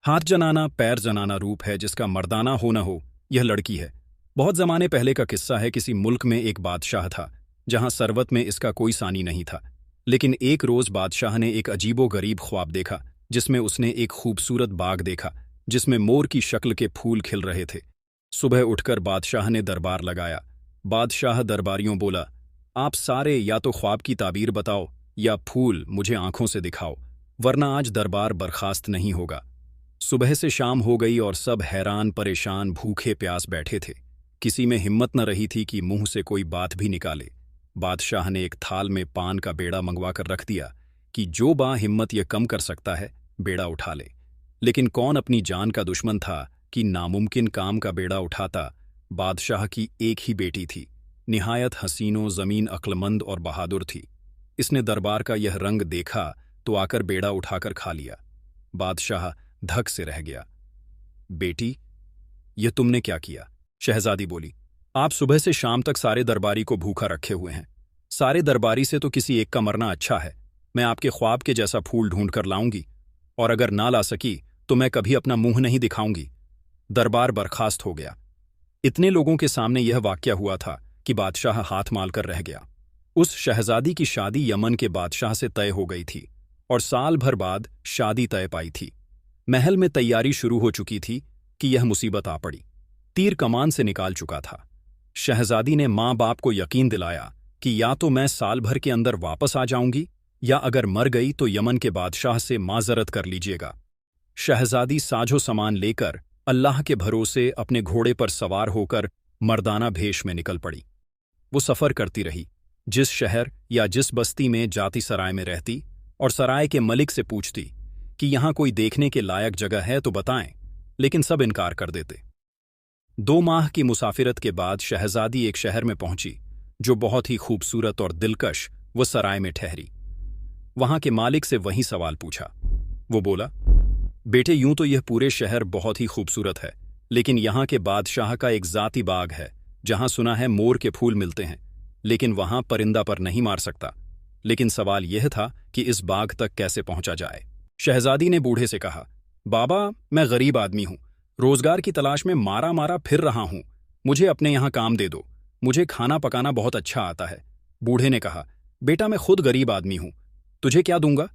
हाथ जनाना पैर जनाना रूप है जिसका मर्दाना हो न हो, यह लड़की है। बहुत जमाने पहले का किस्सा है। किसी मुल्क में एक बादशाह था जहां सरवत में इसका कोई सानी नहीं था। लेकिन एक रोज बादशाह ने एक अजीबो गरीब ख्वाब देखा जिसमें उसने एक खूबसूरत बाग देखा जिसमें मोर की शक्ल के फूल खिल रहे थे। सुबह उठकर बादशाह ने दरबार लगाया। बादशाह दरबारियों बोला, आप सारे या तो ख्वाब की ताबीर बताओ या फूल मुझे आंखों से दिखाओ, वरना आज दरबार बर्खास्त नहीं होगा। सुबह से शाम हो गई और सब हैरान परेशान भूखे प्यास बैठे थे। किसी में हिम्मत न रही थी कि मुंह से कोई बात भी निकाले। बादशाह ने एक थाल में पान का बेड़ा मंगवा कर रख दिया कि जो बा हिम्मत ये कम कर सकता है बेड़ा उठा ले। लेकिन कौन अपनी जान का दुश्मन था कि नामुमकिन काम का बेड़ा उठाता। बादशाह की एक ही बेटी थी, निहायत हसीनो ज़मीन अक्लमंद और बहादुर थी। इसने दरबार का यह रंग देखा तो आकर बेड़ा उठाकर खा लिया। बादशाह धक से रह गया। बेटी, यह तुमने क्या किया? शहजादी बोली, आप सुबह से शाम तक सारे दरबारी को भूखा रखे हुए हैं। सारे दरबारी से तो किसी एक का मरना अच्छा है। मैं आपके ख्वाब के जैसा फूल ढूंढ कर लाऊंगी, और अगर ना ला सकी तो मैं कभी अपना मुंह नहीं दिखाऊंगी। दरबार बर्खास्त हो गया। इतने लोगों के सामने यह वाकया हुआ था कि बादशाह हाथ माल कर रह गया। उस शहजादी की शादी यमन के बादशाह से तय हो गई थी और साल भर बाद शादी तय पाई थी। महल में तैयारी शुरू हो चुकी थी कि यह मुसीबत आ पड़ी। तीर कमान से निकाल चुका था। शहजादी ने माँ बाप को यकीन दिलाया कि या तो मैं साल भर के अंदर वापस आ जाऊंगी या अगर मर गई तो यमन के बादशाह से माजरत कर लीजिएगा। शहजादी साजो सामान लेकर अल्लाह के भरोसे अपने घोड़े पर सवार होकर मर्दाना भेष में निकल पड़ी। वो सफ़र करती रही। जिस शहर या जिस बस्ती में जाती सराय में रहती और सराय के मलिक से पूछती कि यहां कोई देखने के लायक जगह है तो बताएं, लेकिन सब इनकार कर देते। 2 माह की मुसाफिरत के बाद शहजादी एक शहर में पहुंची जो बहुत ही खूबसूरत और दिलकश। वो सराय में ठहरी। वहां के मालिक से वही सवाल पूछा। वो बोला, बेटे, यूं तो यह पूरे शहर बहुत ही खूबसूरत है, लेकिन यहां के बादशाह का एक जाती बाग है जहां सुना है मोर के फूल मिलते हैं, लेकिन वहां परिंदा पर नहीं मार सकता। लेकिन सवाल यह था कि इस बाग तक कैसे पहुंचा जाए। शहजादी ने बूढ़े से कहा, बाबा, मैं गरीब आदमी हूं, रोजगार की तलाश में मारा मारा फिर रहा हूं। मुझे अपने यहां काम दे दो, मुझे खाना पकाना बहुत अच्छा आता है। बूढ़े ने कहा, बेटा, मैं खुद गरीब आदमी हूं, तुझे क्या दूंगा?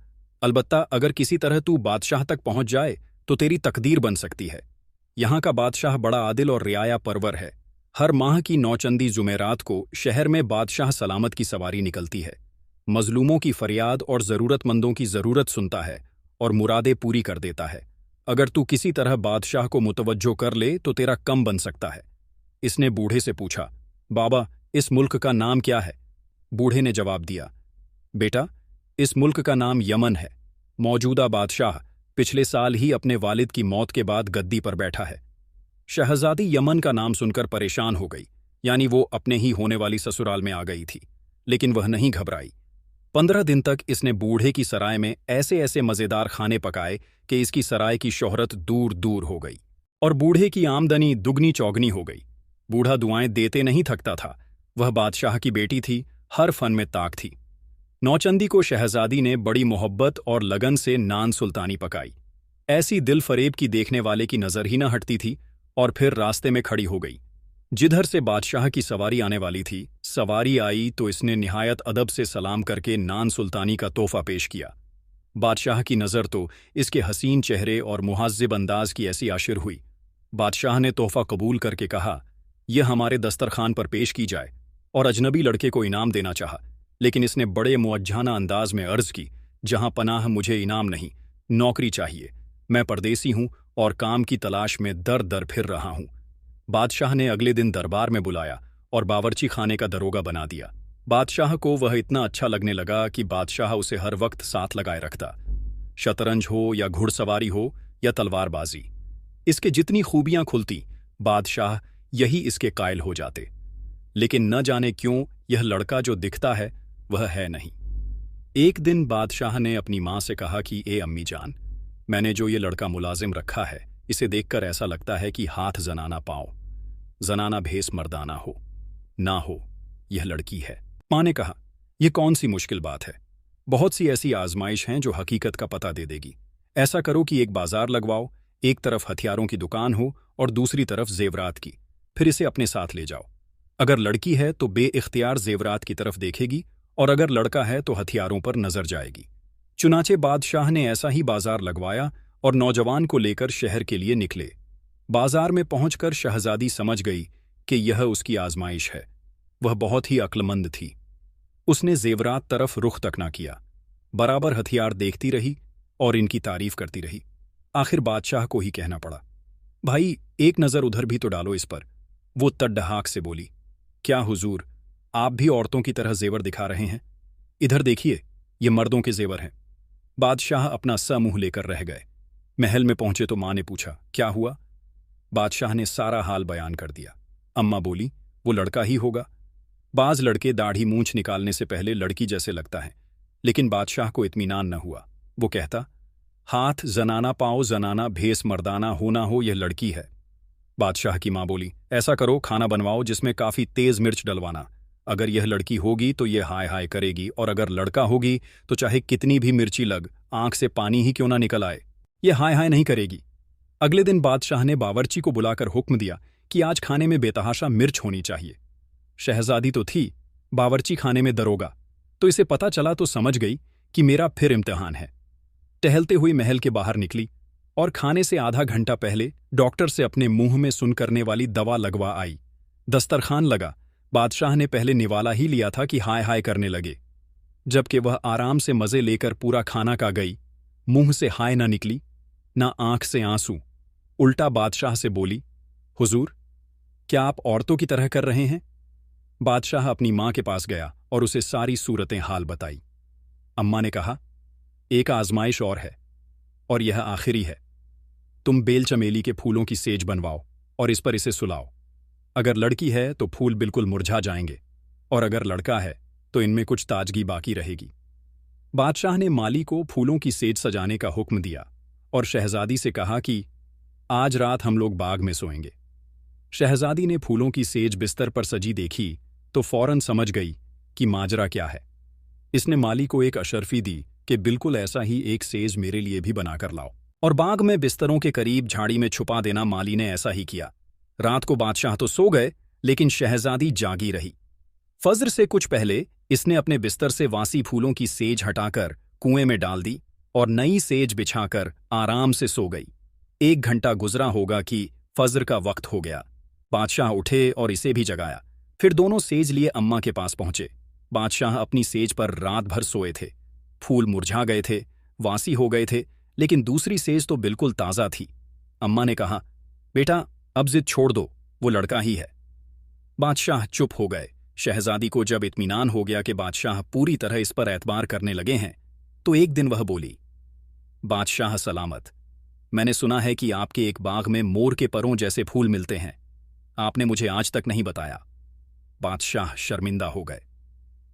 अलबत्ता अगर किसी तरह तू बादशाह तक पहुंच जाए तो तेरी तकदीर बन सकती है। यहां का बादशाह बड़ा आदिल और रियाया परवर है। हर माह की नौचंदी जुमेरात को शहर में बादशाह सलामत की सवारी निकलती है। मजलूमों की फरियाद और ज़रूरतमंदों की ज़रूरत सुनता है और मुरादें पूरी कर देता है। अगर तू किसी तरह बादशाह को मुतवज्जो कर ले तो तेरा कम बन सकता है। इसने बूढ़े से पूछा, बाबा, इस मुल्क का नाम क्या है? बूढ़े ने जवाब दिया, बेटा, इस मुल्क का नाम यमन है। मौजूदा बादशाह पिछले साल ही अपने वालिद की मौत के बाद गद्दी पर बैठा है। शहजादी यमन का नाम सुनकर परेशान हो गई, यानी वो अपने ही होने वाली ससुराल में आ गई थी। लेकिन वह नहीं घबराई। 15 दिन तक इसने बूढ़े की सराय में ऐसे ऐसे मज़ेदार खाने पकाए कि इसकी सराय की शोहरत दूर दूर हो गई और बूढ़े की आमदनी दुगनी चौगनी हो गई। बूढ़ा दुआएं देते नहीं थकता था। वह बादशाह की बेटी थी, हर फन में ताक थी। नौचंदी को शहजादी ने बड़ी मोहब्बत और लगन से नान सुल्तानी पकाई। ऐसी दिल फरेब की देखने वाले की नज़र ही न हटती थी और फिर रास्ते में खड़ी हो गई। जिधर से बादशाह की सवारी आने वाली थी, सवारी आई तो इसने निहायत अदब से सलाम करके नान सुल्तानी का तोहफा पेश किया। बादशाह की नज़र तो इसके हसीन चेहरे और मुहज़्ज़िब अंदाज की ऐसी आशिर हुई। बादशाह ने तोहफा कबूल करके कहा, यह हमारे दस्तरखान पर पेश की जाए, और अजनबी लड़के को इनाम देना चाहा। लेकिन इसने बड़े मुअज्जाना अंदाज में अर्ज़ की, जहां पनाह मुझे इनाम नहीं, नौकरी चाहिए। मैं परदेसी हूं और काम की तलाश में दर दर फिर रहा हूं। बादशाह ने अगले दिन दरबार में बुलाया और बावर्ची खाने का दरोगा बना दिया। बादशाह को वह इतना अच्छा लगने लगा कि बादशाह उसे हर वक्त साथ लगाए रखता। शतरंज हो या घुड़सवारी हो या तलवारबाजी, इसके जितनी खूबियां खुलती, बादशाह यही इसके कायल हो जाते। लेकिन न जाने क्यों यह लड़का जो दिखता है वह है नहीं। एक दिन बादशाह ने अपनी माँ से कहा कि ए अम्मी जान, मैंने जो ये लड़का मुलाजिम रखा है, इसे देखकर ऐसा लगता है कि हाथ जनाना पाँव, जनाना भेस मर्दाना हो ना हो, यह लड़की है। माँ ने कहा, यह कौन सी मुश्किल बात है? बहुत सी ऐसी आजमाइश हैं जो हकीकत का पता दे देगी। ऐसा करो कि एक बाजार लगवाओ, एक तरफ हथियारों की दुकान हो और दूसरी तरफ जेवरात की। फिर इसे अपने साथ ले जाओ। अगर लड़की है तो बेइख्तियार जेवरात की तरफ देखेगी और अगर लड़का है तो हथियारों पर नजर जाएगी। चुनाचे बादशाह ने ऐसा ही बाजार लगवाया और नौजवान को लेकर शहर के लिए निकले। बाजार में पहुंचकर शहजादी समझ गई कि यह उसकी आजमाइश है। वह बहुत ही अक्लमंद थी। उसने जेवरात तरफ रुख तक ना किया, बराबर हथियार देखती रही और इनकी तारीफ करती रही। आखिर बादशाह को ही कहना पड़ा, भाई एक नजर उधर भी तो डालो इस पर। वो तड़हाक से बोली, क्या हुजूर, आप भी औरतों की तरह जेवर दिखा रहे हैं? इधर देखिए, ये मर्दों के जेवर हैं। बादशाह अपना सा मुंह लेकर रह गए। महल में पहुंचे तो मां ने पूछा, क्या हुआ? बादशाह ने सारा हाल बयान कर दिया। अम्मा बोली, वो लड़का ही होगा। बाज लड़के दाढ़ी मूंछ निकालने से पहले लड़की जैसे लगता है, लेकिन बादशाह को इत्मीनान न हुआ। वो कहता, हाथ जनाना पाओ जनाना, भेस मर्दाना, हो ना हो यह लड़की है। बादशाह की मां बोली, ऐसा करो खाना बनवाओ जिसमें काफी तेज मिर्च डलवाना। अगर यह लड़की होगी तो यह हाय हाय करेगी और अगर लड़का होगी तो चाहे कितनी भी मिर्ची लग, आंख से पानी ही क्यों ना निकल आए, यह हाय हाय नहीं करेगी। अगले दिन बादशाह ने बावर्ची को बुलाकर हुक्म दिया कि आज खाने में बेतहाशा मिर्च होनी चाहिए। शहजादी तो थी, बावर्ची खाने में दरोगा, तो इसे पता चला तो समझ गई कि मेरा फिर इम्तिहान है। टहलते हुए महल के बाहर निकली और खाने से आधा घंटा पहले डॉक्टर से अपने मुंह में सुन करने वाली दवा लगवा आई। दस्तरखान लगा। बादशाह ने पहले निवाला ही लिया था कि हाय हाय करने लगे। जबकि वह आराम से मजे लेकर पूरा खाना का गई, मुंह से हाय ना निकली, ना आंख से आंसू। उल्टा बादशाह से बोली, हुजूर, क्या आप औरतों की तरह कर रहे हैं? बादशाह अपनी मां के पास गया और उसे सारी सूरतें हाल बताई। अम्मा ने कहा, एक आजमाइश और है और यह आखिरी है। तुम बेल चमेली के फूलों की सेज बनवाओ और इस पर इसे सुलाओ। अगर लड़की है तो फूल बिल्कुल मुरझा जाएंगे और अगर लड़का है तो इनमें कुछ ताजगी बाकी रहेगी। बादशाह ने माली को फूलों की सेज सजाने का हुक्म दिया और शहजादी से कहा कि आज रात हम लोग बाग में सोएंगे। शहजादी ने फूलों की सेज बिस्तर पर सजी देखी तो फौरन समझ गई कि माजरा क्या है। इसने माली को एक अशर्फी दी कि बिल्कुल ऐसा ही एक सेज मेरे लिए भी बनाकर लाओ, और बाग में बिस्तरों के करीब झाड़ी में छुपा देना। माली ने ऐसा ही किया। रात को बादशाह तो सो गए, लेकिन शहजादी जागी रही। फज्र से कुछ पहले इसने अपने बिस्तर से वासी फूलों की सेज हटाकर कुएं में डाल दी और नई सेज बिछाकर आराम से सो गई। 1 घंटा गुजरा होगा कि फज्र का वक्त हो गया। बादशाह उठे और इसे भी जगाया। फिर दोनों सेज लिए अम्मा के पास पहुंचे। बादशाह अपनी सेज पर रात भर सोए थे। फूल मुरझा गए थे, वासी हो गए थे, लेकिन दूसरी सेज तो बिल्कुल ताज़ा थी। अम्मा ने कहा, बेटा अब जिद छोड़ दो, वो लड़का ही है। बादशाह चुप हो गए। शहजादी को जब इत्मीनान हो गया कि बादशाह पूरी तरह इस पर एतबार करने लगे हैं, तो एक दिन वह बोली, बादशाह सलामत, मैंने सुना है कि आपके एक बाग में मोर के परों जैसे फूल मिलते हैं। आपने मुझे आज तक नहीं बताया। बादशाह शर्मिंदा हो गए।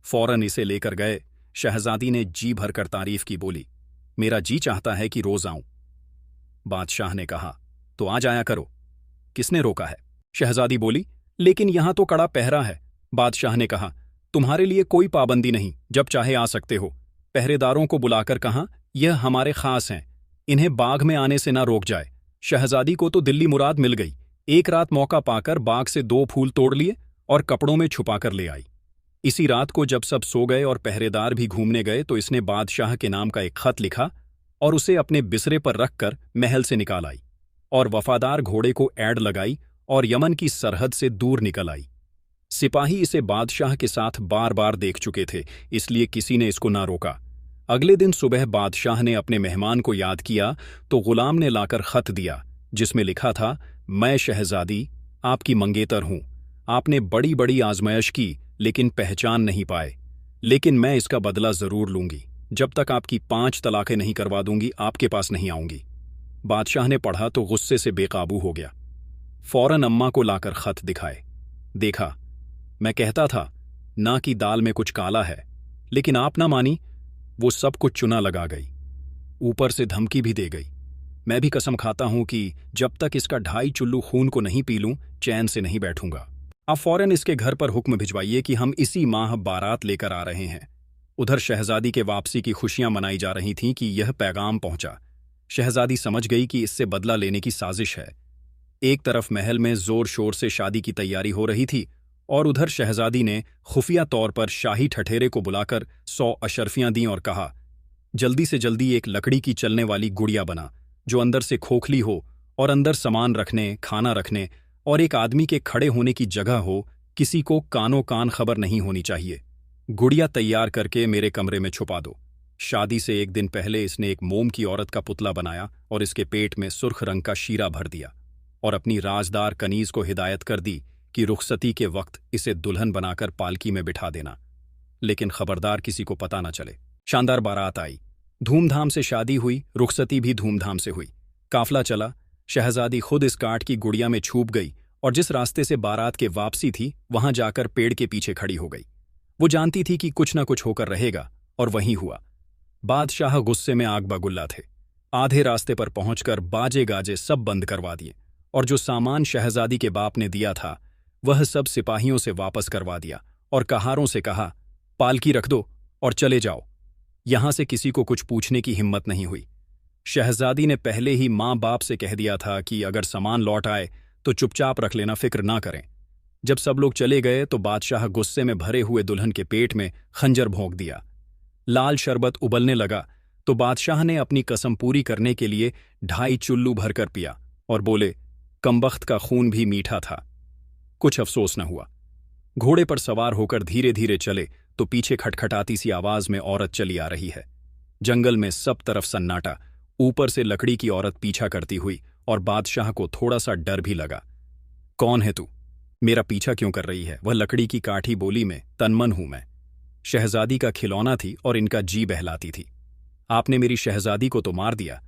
फौरन इसे लेकर गए। शहजादी ने जी भरकर तारीफ की, बोली, मेरा जी चाहता है कि रोज आऊं। बादशाह ने कहा, तो आ जाया करो, किसने रोका है? शहजादी बोली, लेकिन यहां तो कड़ा पहरा है। बादशाह ने कहा, तुम्हारे लिए कोई पाबंदी नहीं, जब चाहे आ सकते हो। पहरेदारों को बुलाकर कहा, यह हमारे खास हैं, इन्हें बाग में आने से ना रोक जाए। शहजादी को तो दिल्ली मुराद मिल गई। एक रात मौका पाकर बाग से 2 फूल तोड़ लिए और कपड़ों में छुपाकर ले आई। इसी रात को जब सब सो गए और पहरेदार भी घूमने गए तो इसने बादशाह के नाम का एक खत लिखा और उसे अपने बिसरे पर रखकर महल से निकाल आई और वफादार घोड़े को ऐड लगाई और यमन की सरहद से दूर निकल आई। सिपाही इसे बादशाह के साथ बार बार देख चुके थे, इसलिए किसी ने इसको ना रोका। अगले दिन सुबह बादशाह ने अपने मेहमान को याद किया तो गुलाम ने लाकर खत दिया जिसमें लिखा था, मैं शहजादी आपकी मंगेतर हूं। आपने बड़ी बड़ी आजमाइश की लेकिन पहचान नहीं पाए, लेकिन मैं इसका बदला जरूर लूंगी। जब तक आपकी 5 तलाकें नहीं करवा दूंगी आपके पास नहीं आऊंगी। बादशाह ने पढ़ा तो गुस्से से बेकाबू हो गया। फौरन अम्मा को लाकर खत दिखाए। देखा, मैं कहता था ना कि दाल में कुछ काला है, लेकिन आप ना मानी। वो सब कुछ चुना लगा गई, ऊपर से धमकी भी दे गई। मैं भी कसम खाता हूं कि जब तक इसका 2.5 चुल्लू खून को नहीं पी लूं चैन से नहीं बैठूंगा। आप फौरन इसके घर पर हुक्म भिजवाइए कि हम इसी माह बारात लेकर आ रहे हैं। उधर शहजादी के वापसी की खुशियां मनाई जा रही थीं कि यह पैगाम पहुंचा। शहजादी समझ गई कि इससे बदला लेने की साजिश है। एक तरफ महल में जोर शोर से शादी की तैयारी हो रही थी और उधर शहजादी ने खुफिया तौर पर शाही ठठेरे को बुलाकर 100 अशर्फियां दीं और कहा, जल्दी से जल्दी एक लकड़ी की चलने वाली गुड़िया बना, जो अंदर से खोखली हो और अंदर सामान रखने, खाना रखने और एक आदमी के खड़े होने की जगह हो, किसी को कानो कान खबर नहीं होनी चाहिए। गुड़िया तैयार करके मेरे कमरे में छुपा दो। शादी से एक दिन पहले इसने एक मोम की औरत का पुतला बनाया और इसके पेट में सुर्ख रंग का शीरा भर दिया और अपनी राजदार कनीज को हिदायत कर दी कि रुखसती के वक्त इसे दुल्हन बनाकर पालकी में बिठा देना, लेकिन खबरदार किसी को पता न चले। शानदार बारात आई, धूमधाम से शादी हुई, रुखसती भी धूमधाम से हुई। काफला चला, शहजादी खुद इस काठ की गुड़िया में छुप गई और जिस रास्ते से बारात के वापसी थी वहां जाकर पेड़ के पीछे खड़ी हो गई। वो जानती थी कि कुछ न कुछ होकर रहेगा, और वही हुआ। बादशाह गुस्से में आग बगुल्ला थे। आधे रास्ते पर पहुंचकर बाजे गाजे सब बंद करवा दिए और जो सामान शहजादी के बाप ने दिया था वह सब सिपाहियों से वापस करवा दिया और कहारों से कहा, पालकी रख दो और चले जाओ। यहां से किसी को कुछ पूछने की हिम्मत नहीं हुई। शहजादी ने पहले ही माँ बाप से कह दिया था कि अगर सामान लौट आए तो चुपचाप रख लेना, फिक्र ना करें। जब सब लोग चले गए तो बादशाह गुस्से में भरे हुए दुल्हन के पेट में खंजर भोंक दिया। लाल शरबत उबलने लगा तो बादशाह ने अपनी कसम पूरी करने के लिए 2.5 चुल्लू भरकर पिया और बोले, कमबख्त का खून भी मीठा था। कुछ अफसोस न हुआ। घोड़े पर सवार होकर धीरे धीरे चले तो पीछे खटखटाती सी आवाज में औरत चली आ रही है। जंगल में सब तरफ सन्नाटा, ऊपर से लकड़ी की औरत पीछा करती हुई, और बादशाह को थोड़ा सा डर भी लगा। कौन है तू? मेरा पीछा क्यों कर रही है? वह लकड़ी की काठी बोली में, तनमन हूं मैं। शहजादी का खिलौना थी और इनका जी बहलाती थी। आपने मेरी शहजादी को तो मार दिया,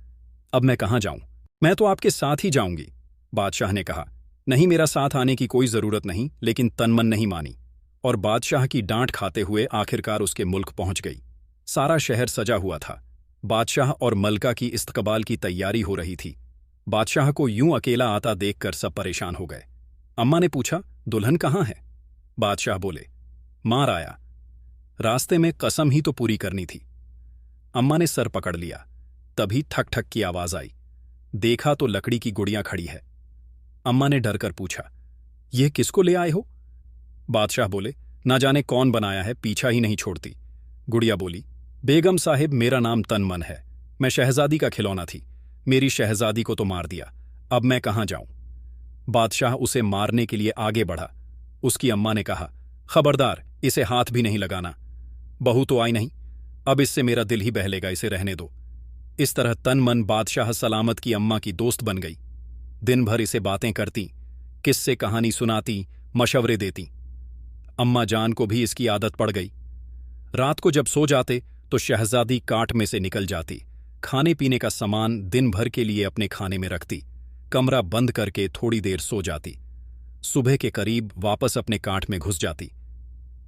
अब मैं कहां जाऊं? मैं तो आपके साथ ही जाऊंगी, बादशाह ने कहा। नहीं, मेरा साथ आने की कोई जरूरत नहीं, लेकिन तनमन नहीं मानी और बादशाह की डांट खाते हुए आखिरकार उसके मुल्क पहुंच गई। सारा शहर सजा हुआ था। बादशाह और मलका की इस्तकबाल की तैयारी हो रही थी। बादशाह को यूं अकेला आता देखकर सब परेशान हो गए। अम्मा ने पूछा, दुल्हन कहाँ है? बादशाह बोले, मार आया। रास्ते में कसम ही तो पूरी करनी थी। अम्मा ने सर पकड़ लिया। तभी ठक ठक की आवाज आई। देखा तो लकड़ी की गुड़िया खड़ी है। अम्मा ने डर कर पूछा, यह किसको ले आए हो? बादशाह बोले, ना जाने कौन बनाया है, पीछा ही नहीं छोड़ती। गुड़िया बोली, बेगम साहिब, मेरा नाम तनमन है, मैं शहजादी का खिलौना थी, मेरी शहजादी को तो मार दिया, अब मैं कहाँ जाऊं? बादशाह उसे मारने के लिए आगे बढ़ा। उसकी अम्मा ने कहा, खबरदार, इसे हाथ भी नहीं लगाना। बहू तो आई नहीं, अब इससे मेरा दिल ही बहलेगा, इसे रहने दो। इस तरह तनमन बादशाह सलामत की अम्मा की दोस्त बन गई। दिन भर इसे बातें करती, किस्से कहानी सुनाती, मशवरे देती। अम्मा जान को भी इसकी आदत पड़ गई। रात को जब सो जाते तो शहजादी काट में से निकल जाती, खाने पीने का सामान दिन भर के लिए अपने खाने में रखती, कमरा बंद करके थोड़ी देर सो जाती, सुबह के करीब वापस अपने काट में घुस जाती।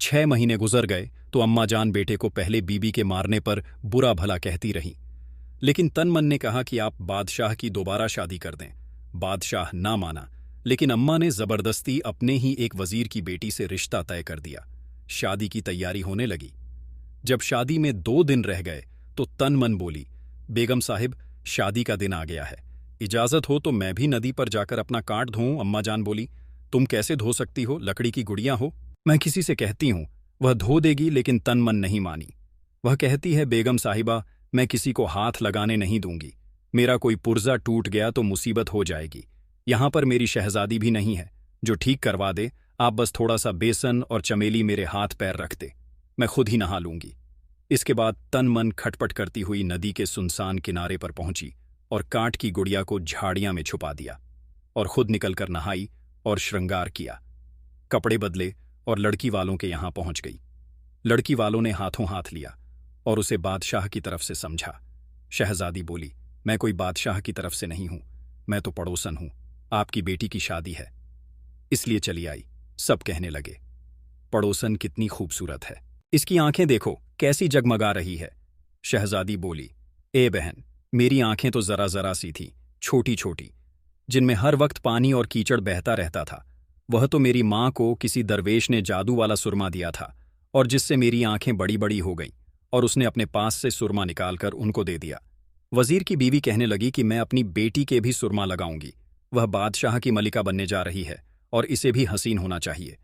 6 महीने गुजर गए तो अम्मा जान बेटे को पहले बीबी के मारने पर बुरा भला कहती रही, लेकिन तनमन ने कहा कि आप बादशाह की दोबारा शादी कर दें। बादशाह ना माना, लेकिन अम्मा ने जबरदस्ती अपने ही एक वजीर की बेटी से रिश्ता तय कर दिया। शादी की तैयारी होने लगी। जब शादी में 2 दिन रह गए तो तनमन बोली, बेगम साहिब, शादी का दिन आ गया है, इजाजत हो तो मैं भी नदी पर जाकर अपना काट धोऊं। अम्मा जान बोली, तुम कैसे धो सकती हो, लकड़ी की गुड़िया हो? मैं किसी से कहती हूं, वह धो देगी, लेकिन तनमन नहीं मानी। वह कहती है, बेगम साहिबा, मैं किसी को हाथ लगाने नहीं दूंगी, मेरा कोई पुर्जा टूट गया तो मुसीबत हो जाएगी। यहां पर मेरी शहजादी भी नहीं है जो ठीक करवा दे, आप बस थोड़ा सा बेसन और चमेली मेरे हाथ पैर रख दे, मैं खुद ही नहा लूंगी। इसके बाद तनमन खटपट करती हुई नदी के सुनसान किनारे पर पहुंची और काट की गुड़िया को झाड़ियां में छुपा दिया और खुद निकलकर नहाई और श्रृंगार किया, कपड़े बदले और लड़की वालों के यहां पहुंच गई। लड़की वालों ने हाथों हाथ लिया और उसे बादशाह की तरफ से समझा। शहजादी बोली, मैं कोई बादशाह की तरफ से नहीं हूं, मैं तो पड़ोसन हूं, आपकी बेटी की शादी है इसलिए चली आई। सब कहने लगे, पड़ोसन कितनी खूबसूरत है, इसकी आंखें देखो कैसी जगमगा रही है। शहजादी बोली, ए बहन, मेरी आंखें तो जरा जरा सी थी, छोटी छोटी, जिनमें हर वक्त पानी और कीचड़ बहता रहता था। वह तो मेरी माँ को किसी दरवेश ने जादू वाला सुरमा दिया था और जिससे मेरी आंखें बड़ी बड़ी हो गईं और उसने अपने पास से सुरमा निकालकर उनको दे दिया। वजीर की बीवी कहने लगी कि मैं अपनी बेटी के भी सुरमा लगाऊंगी। वह बादशाह की मलिका बनने जा रही है और इसे भी हसीन होना चाहिए।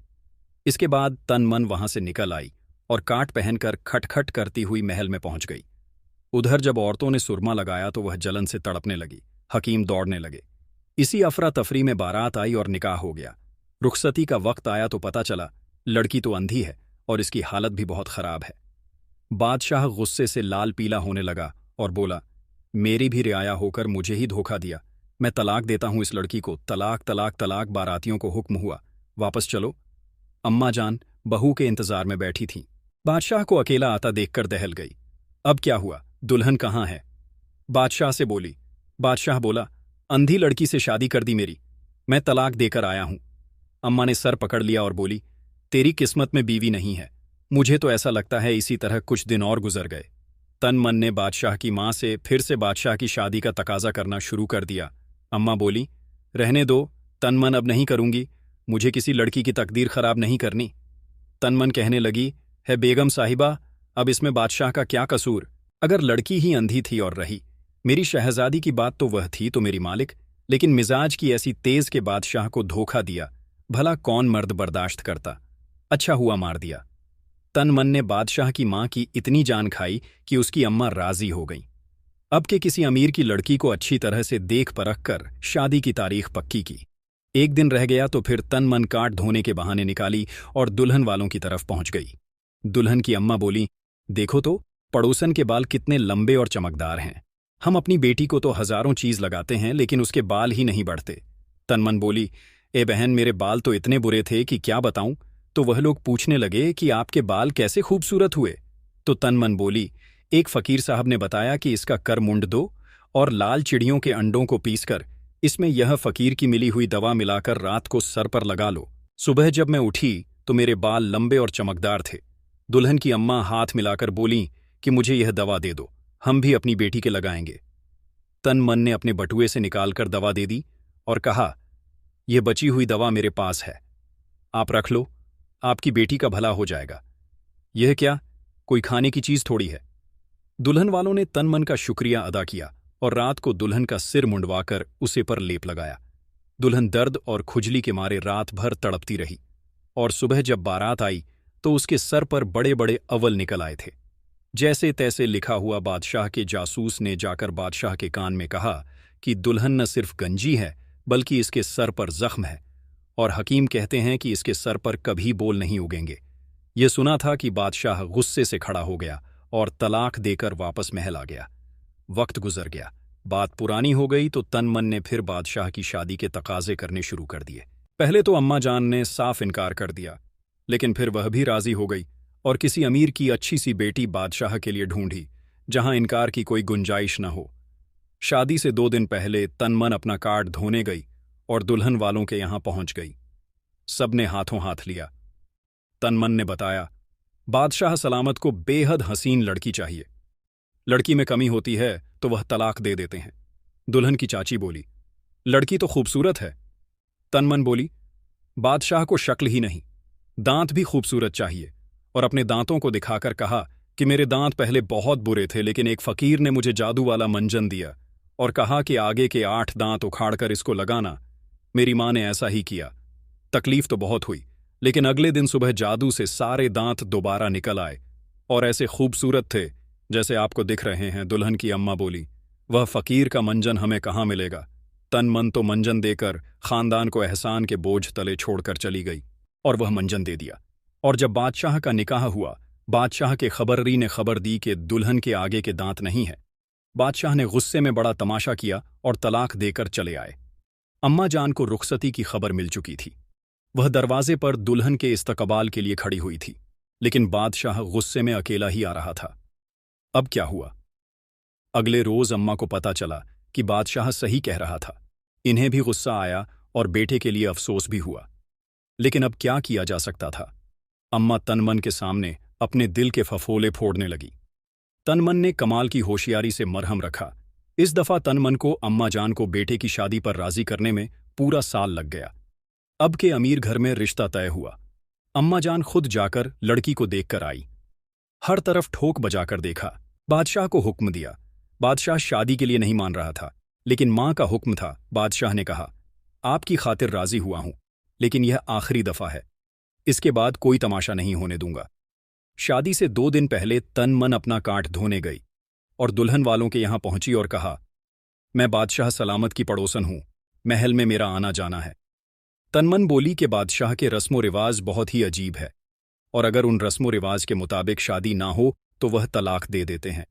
इसके बाद तन मन वहां से निकल आई और काट पहनकर खटखट करती हुई महल में पहुंच गई। उधर जब औरतों ने सुरमा लगाया तो वह जलन से तड़पने लगी। हकीम दौड़ने लगे। इसी अफरा तफरी में बारात आई और निकाह हो गया। रुखसती का वक्त आया तो पता चला लड़की तो अंधी है और इसकी हालत भी बहुत खराब है। बादशाह गुस्से से लाल पीला होने लगा और बोला, मेरी भी रियाया होकर मुझे ही धोखा दिया। मैं तलाक देता हूं इस लड़की को। तलाक तलाक तलाक। बारातियों को हुक्म हुआ, वापस चलो। अम्मा जान बहू के इंतजार में बैठी थीं। बादशाह को अकेला आता देखकर दहल गई। अब क्या हुआ, दुल्हन कहाँ है? बादशाह से बोली। बादशाह बोला, अंधी लड़की से शादी कर दी मेरी। मैं तलाक देकर आया हूं। अम्मा ने सर पकड़ लिया और बोली, तेरी किस्मत में बीवी नहीं है। मुझे तो ऐसा लगता है इसी तरह कुछ दिन और गुजर गए। तन मन ने बादशाह की मां से फिर से बादशाह की शादी का तकाजा करना शुरू कर दिया। अम्मा बोली, रहने दो, तन मन अब नहीं करूंगी। मुझे किसी लड़की की तकदीर खराब नहीं करनी। तन मन कहने लगी, है बेगम साहिबा, अब इसमें बादशाह का क्या कसूर? अगर लड़की ही अंधी थी और रही, मेरी शहजादी की बात तो वह थी तो मेरी मालिक, लेकिन मिजाज की ऐसी तेज के बादशाह को धोखा दिया। भला कौन मर्द बर्दाश्त करता? अच्छा हुआ मार दिया। तन मन ने बादशाह की मां की इतनी जान खाई कि उसकी अम्मा राजी हो गई। अब के किसी अमीर की लड़की को अच्छी तरह से देख परख कर शादी की तारीख पक्की की। एक दिन रह गया तो फिर तन मन काट धोने के बहाने निकाली और दुल्हन वालों की तरफ पहुंच गई। दुल्हन की अम्मा बोली, देखो तो पड़ोसन के बाल कितने लंबे और चमकदार हैं। हम अपनी बेटी को तो हजारों चीज लगाते हैं लेकिन उसके बाल ही नहीं बढ़ते। तनमन बोली, ए बहन, मेरे बाल तो इतने बुरे थे कि क्या बताऊं। तो वह लोग पूछने लगे कि आपके बाल कैसे खूबसूरत हुए। तो तनमन बोली, एक फकीर साहब ने बताया कि इसका कर मुंड दो और लाल चिड़ियों के अंडों को पीसकर इसमें यह फकीर की मिली हुई दवा मिलाकर रात को सर पर लगा लो। सुबह जब मैं उठी तो मेरे बाल लंबे और चमकदार थे। दुल्हन की अम्मा हाथ मिलाकर बोलीं कि मुझे यह दवा दे दो, हम भी अपनी बेटी के लगाएंगे। तन मन ने अपने बटुए से निकालकर दवा दे दी और कहा, यह बची हुई दवा मेरे पास है, आप रख लो, आपकी बेटी का भला हो जाएगा। यह क्या, कोई खाने की चीज थोड़ी है। दुल्हन वालों ने तन मन का शुक्रिया अदा किया और रात को दुल्हन का सिर मुंडवाकर उसे पर लेप लगाया। दुल्हन दर्द और खुजली के मारे रात भर तड़पती रही और सुबह जब बारात आई तो उसके सर पर बड़े बड़े अवल निकल आए थे। जैसे तैसे लिखा हुआ बादशाह के जासूस ने जाकर बादशाह के कान में कहा कि दुल्हन न सिर्फ गंजी है बल्कि इसके सर पर जख्म है और हकीम कहते हैं कि इसके सर पर कभी बोल नहीं उगेंगे। ये सुना था कि बादशाह गुस्से से खड़ा हो गया और तलाक देकर वापस महल आ गया। वक्त गुजर गया, बात पुरानी हो गई तो तन मन ने फिर बादशाह की शादी के तकाजे करने शुरू कर दिए। पहले तो अम्मा जान ने साफ इनकार कर दिया, लेकिन फिर वह भी राजी हो गई और किसी अमीर की अच्छी सी बेटी बादशाह के लिए ढूंढी जहां इनकार की कोई गुंजाइश न हो। शादी से 2 दिन पहले तन मन अपना कार्ड धोने गई और दुल्हन वालों के यहां पहुंच गई। सबने हाथों हाथ लिया। तन मन ने बताया, बादशाह सलामत को बेहद हसीन लड़की चाहिए। लड़की में कमी होती है तो वह तलाक दे देते हैं। दुल्हन की चाची बोली, लड़की तो खूबसूरत है। तन मन बोली, बादशाह को शक्ल ही नहीं, दांत भी खूबसूरत चाहिए और अपने दांतों को दिखाकर कहा कि मेरे दांत पहले बहुत बुरे थे लेकिन एक फकीर ने मुझे जादू वाला मंजन दिया और कहा कि आगे के 8 दांत उखाड़कर इसको लगाना। मेरी मां ने ऐसा ही किया। तकलीफ तो बहुत हुई लेकिन अगले दिन सुबह जादू से सारे दांत दोबारा निकल आए और ऐसे खूबसूरत थे जैसे आपको दिख रहे हैं। दुल्हन की अम्मा बोली, वह फकीर का मंजन हमें कहाँ मिलेगा। तन मन तो मंजन देकर खानदान को एहसान के बोझ तले छोड़कर चली गई और वह मंजन दे दिया। और जब बादशाह का निकाह हुआ, बादशाह के खबररी ने खबर दी कि दुल्हन के आगे के दांत नहीं है। बादशाह ने गुस्से में बड़ा तमाशा किया और तलाक देकर चले आए। अम्मा जान को रुखसती की खबर मिल चुकी थी। वह दरवाजे पर दुल्हन के इस्तकबाल के लिए खड़ी हुई थी, लेकिन बादशाह गुस्से में अकेला ही आ रहा था। अब क्या हुआ? अगले रोज अम्मा को पता चला कि बादशाह सही कह रहा था। इन्हें भी गुस्सा आया और बेटे के लिए अफसोस भी हुआ, लेकिन अब क्या किया जा सकता था। अम्मा तनमन के सामने अपने दिल के फफोले फोड़ने लगी। तनमन ने कमाल की होशियारी से मरहम रखा। इस दफा तनमन को अम्मा जान को बेटे की शादी पर राजी करने में पूरा साल लग गया। अब के अमीर घर में रिश्ता तय हुआ। अम्मा जान खुद जाकर लड़की को देखकर आई। हर तरफ ठोक बजाकर देखा। बादशाह को हुक्म दिया। बादशाह शादी के लिए नहीं मान रहा था, लेकिन मां का हुक्म था। बादशाह ने कहा, आपकी खातिर राजी हुआ हूं, लेकिन यह आखिरी दफा है। इसके बाद कोई तमाशा नहीं होने दूंगा। शादी से 2 दिन पहले तन मन अपना काट धोने गई और दुल्हन वालों के यहां पहुंची और कहा, मैं बादशाह सलामत की पड़ोसन हूं, महल में मेरा आना जाना है। तनमन बोली कि बादशाह के रस्मो रिवाज बहुत ही अजीब है, और अगर उन रस्मो रिवाज के मुताबिक शादी ना हो तो वह तलाक दे देते हैं।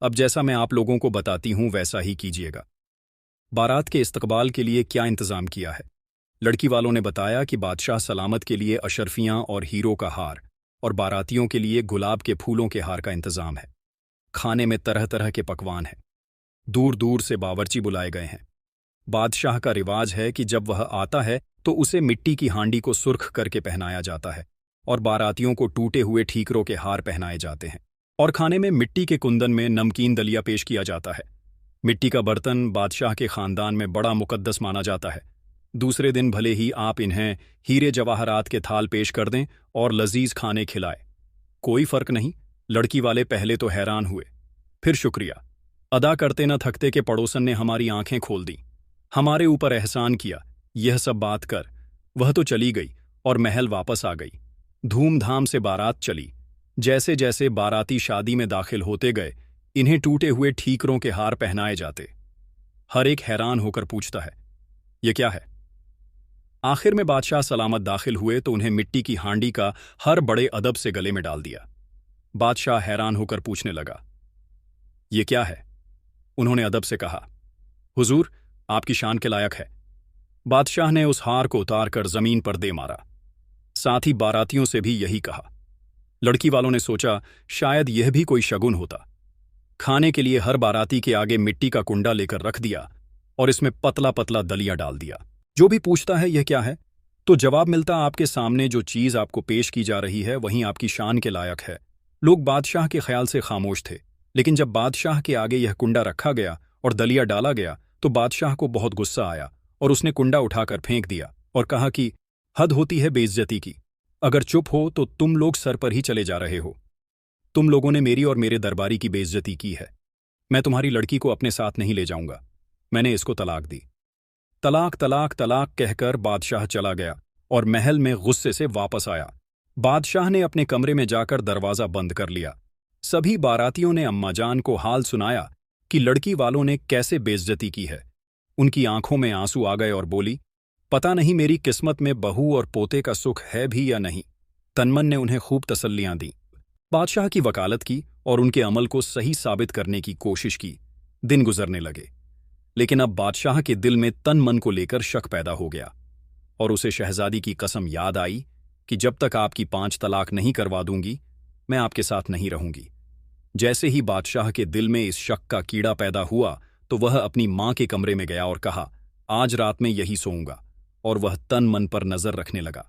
अब जैसा मैं आप लोगों को बताती हूं वैसा ही कीजिएगा। बारात के इस्तकबाल के लिए क्या इंतजाम किया है? लड़की वालों ने बताया कि बादशाह सलामत के लिए अशरफियां और हीरो का हार और बारातियों के लिए गुलाब के फूलों के हार का इंतजाम है। खाने में तरह तरह के पकवान हैं। दूर दूर से बावर्ची बुलाए गए हैं। बादशाह का रिवाज है कि जब वह आता है तो उसे मिट्टी की हांडी को सुर्ख करके पहनाया जाता है और बारातियों को टूटे हुए ठीकरों के हार पहनाए जाते हैं, और खाने में मिट्टी के कुंदन में नमकीन दलिया पेश किया जाता है। मिट्टी का बर्तन बादशाह के खानदान में बड़ा मुकद्दस माना जाता है। दूसरे दिन भले ही आप इन्हें हीरे जवाहरात के थाल पेश कर दें और लजीज खाने खिलाए, कोई फर्क नहीं। लड़की वाले पहले तो हैरान हुए, फिर शुक्रिया अदा करते न थकते कि पड़ोसन ने हमारी आंखें खोल दी, हमारे ऊपर एहसान किया। यह सब बात कर वह तो चली गई और महल वापस आ गई। धूमधाम से बारात चली। जैसे जैसे बाराती शादी में दाखिल होते गए, इन्हें टूटे हुए ठीकरों के हार पहनाए जाते। हर एक हैरान होकर पूछता है, ये क्या है? आखिर में बादशाह सलामत दाखिल हुए तो उन्हें मिट्टी की हांडी का हर बड़े अदब से गले में डाल दिया। बादशाह हैरान होकर पूछने लगा, ये क्या है? उन्होंने अदब से कहा, हुजूर, आपकी शान के लायक है। बादशाह ने उस हार को उतारकर जमीन पर दे मारा। साथ ही बारातियों से भी यही कहा। लड़की वालों ने सोचा शायद यह भी कोई शगुन होता। खाने के लिए हर बाराती के आगे मिट्टी का कुंडा लेकर रख दिया और इसमें पतला पतला दलिया डाल दिया। जो भी पूछता है यह क्या है, तो जवाब मिलता, आपके सामने जो चीज आपको पेश की जा रही है वहीं आपकी शान के लायक है। लोग बादशाह के ख्याल से खामोश थे, लेकिन जब बादशाह के आगे यह कुंडा रखा गया और दलिया डाला गया तो बादशाह को बहुत गुस्सा आया और उसने कुंडा उठाकर फेंक दिया और कहा कि हद होती है बेइज्जती की। अगर चुप हो तो तुम लोग सर पर ही चले जा रहे हो। तुम लोगों ने मेरी और मेरे दरबारी की बेइज्जती की है। मैं तुम्हारी लड़की को अपने साथ नहीं ले जाऊंगा। मैंने इसको तलाक दी। तलाक तलाक तलाक कहकर बादशाह चला गया और महल में गुस्से से वापस आया। बादशाह ने अपने कमरे में जाकर दरवाजा बंद कर लिया। सभी बारातियों ने अम्माजान को हाल सुनाया कि लड़की वालों ने कैसे बेइज्जती की है। उनकी आंखों में आंसू आ गए और बोली, पता नहीं मेरी किस्मत में बहू और पोते का सुख है भी या नहीं। तनमन ने उन्हें खूब तसल्लियां दी, बादशाह की वकालत की और उनके अमल को सही साबित करने की कोशिश की। दिन गुजरने लगे, लेकिन अब बादशाह के दिल में तन मन को लेकर शक पैदा हो गया और उसे शहजादी की कसम याद आई कि जब तक आपकी 5 तलाक नहीं करवा दूंगी मैं आपके साथ नहीं रहूंगी। जैसे ही बादशाह के दिल में इस शक का कीड़ा पैदा हुआ तो वह अपनी मां के कमरे में गया और कहा, आज रात में यही सोऊंगा, और वह तन मन पर नजर रखने लगा।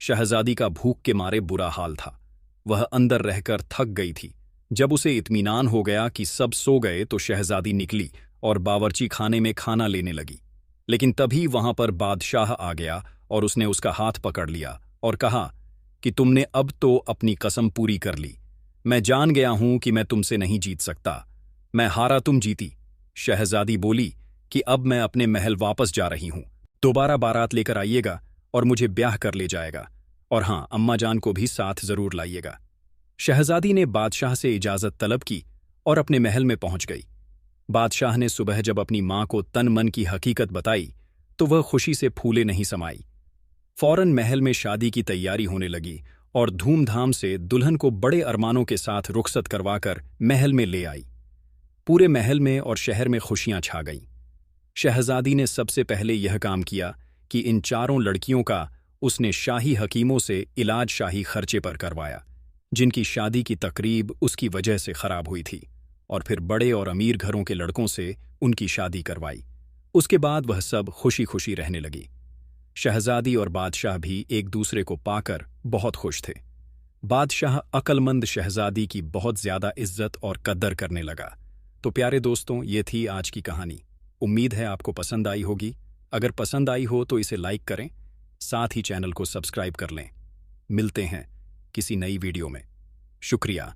शहजादी का भूख के मारे बुरा हाल था। वह अंदर रहकर थक गई थी। जब उसे इत्मीनान हो गया कि सब सो गए तो शहजादी निकली और बावर्ची खाने में खाना लेने लगी। लेकिन तभी वहां पर बादशाह आ गया और उसने उसका हाथ पकड़ लिया और कहा कि तुमने अब तो अपनी कसम पूरी कर ली। मैं जान गया हूं कि मैं तुमसे नहीं जीत सकता। मैं हारा, तुम जीती। शहजादी बोली कि अब मैं अपने महल वापस जा रही हूं। दोबारा बारात लेकर आइएगा और मुझे ब्याह कर ले जाएगा, और हां, अम्मा जान को भी साथ जरूर लाइएगा। शहजादी ने बादशाह से इजाजत तलब की और अपने महल में पहुंच गई। बादशाह ने सुबह जब अपनी मां को तन मन की हकीकत बताई तो वह खुशी से फूले नहीं समाई। फौरन महल में शादी की तैयारी होने लगी और धूमधाम से दुल्हन को बड़े अरमानों के साथ रुखसत करवाकर महल में ले आई। पूरे महल में और शहर में खुशियां छा गईं। शहजादी ने सबसे पहले यह काम किया कि इन चारों लड़कियों का उसने शाही हकीमों से इलाज शाही खर्चे पर करवाया, जिनकी शादी की तकरीब उसकी वजह से खराब हुई थी, और फिर बड़े और अमीर घरों के लड़कों से उनकी शादी करवाई। उसके बाद वह सब खुशी खुशी रहने लगी। शहजादी और बादशाह भी एक दूसरे को पाकर बहुत खुश थे। बादशाह अक्लमंद शहजादी की बहुत ज्यादा इज्जत और कद्र करने लगा। तो प्यारे दोस्तों, ये थी आज की कहानी। उम्मीद है आपको पसंद आई होगी। अगर पसंद आई हो तो इसे लाइक करें, साथ ही चैनल को सब्सक्राइब कर लें। मिलते हैं किसी नई वीडियो में। शुक्रिया।